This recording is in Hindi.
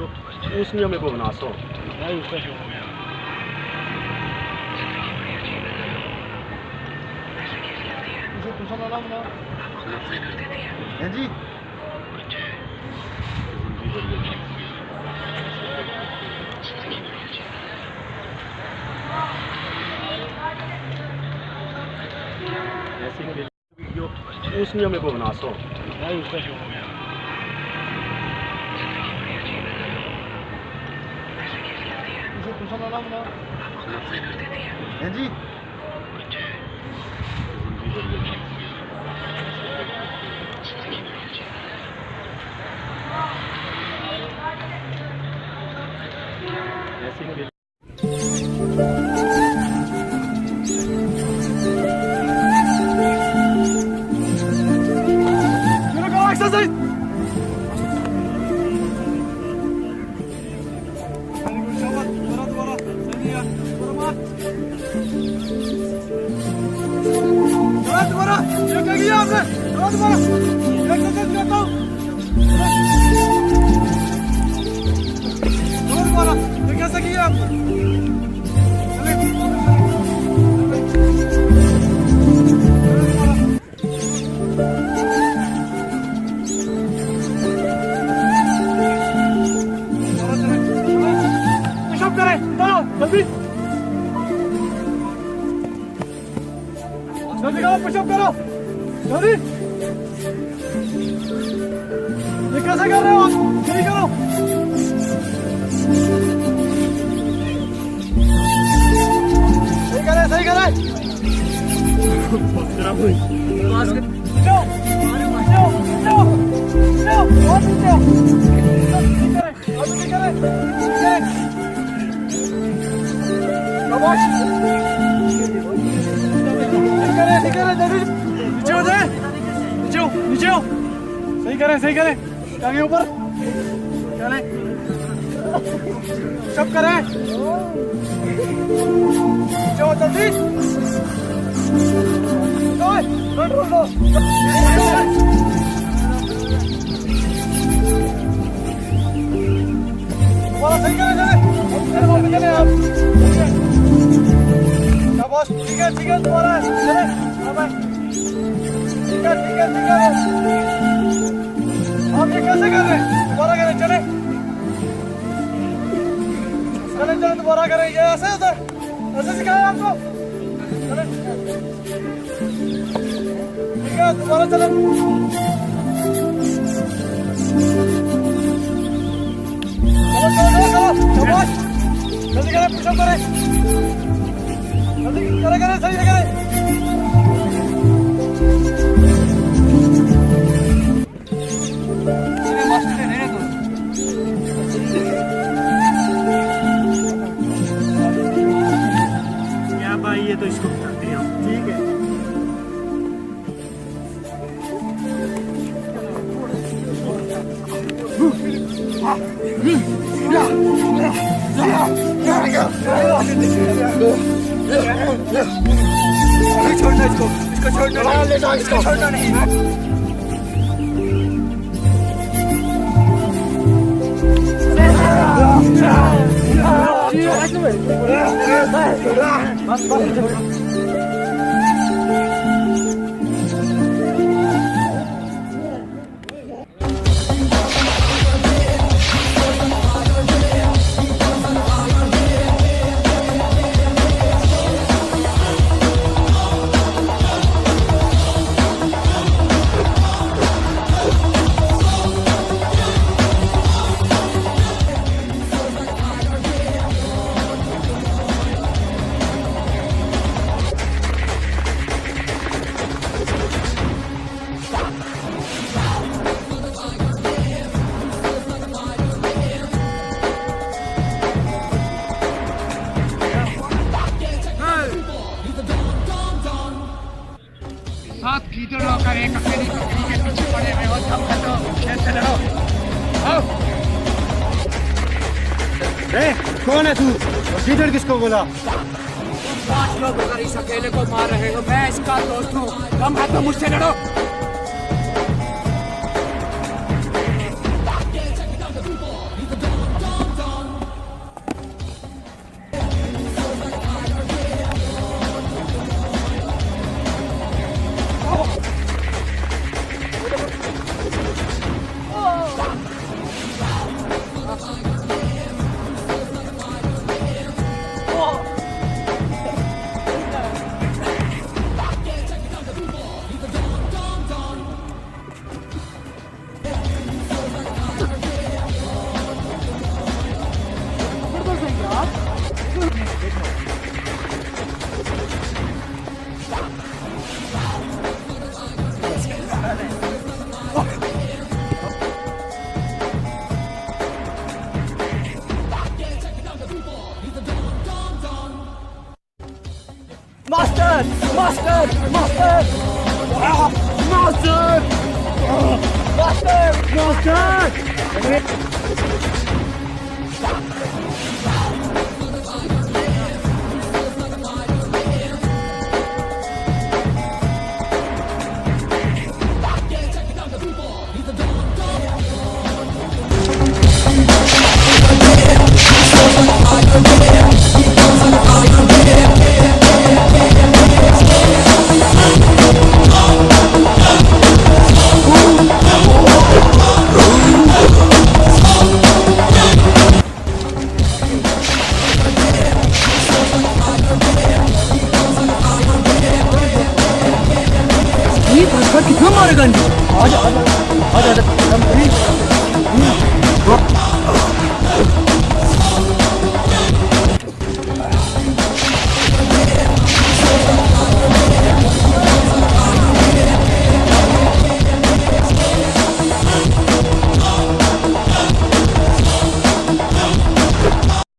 उसने मेरे को बना सो भाई उसका जो हो गया उसे तुम सब नाम ना हैं जी ऐसी वीडियो उसने मेरे को बना सो भाई उसका जो हो गया उसे तुम सब नाम ना हैं जी ऐसी पुशअप करो जल्दी ये कैसे कर रहे हो आप जल्दी करो सही करे सही करे आगे ऊपर चले सब करे जो जल्दी सही करे आप बस ठीक है तुम्हारा चले ठीक है आप ये कैसे कर रहे हैं दोबारा करें चले दोबारा करें ये ऐसे होता है ऐसे सिखाया आपको चले ठीक है दोबारा चले चलो जल्दी करें पुशअप करें जल्दी करें सही से करें ये तो इसको बताते हैं ठीक है छोड़ना इसको छोड़ना नहीं साथ कीचड़ होकर एक अकेली बकरी के पीछे पड़े हुए हो तब खत्म खेल से लड़ो आओ कौन है तू कीचड़ किसको बोला 5 लोग अगर इस अकेले को मार रहे हो मैं इसका दोस्त हूँ तुम है तो मुझसे लड़ो Master! Master! Master! Master! Master! Master!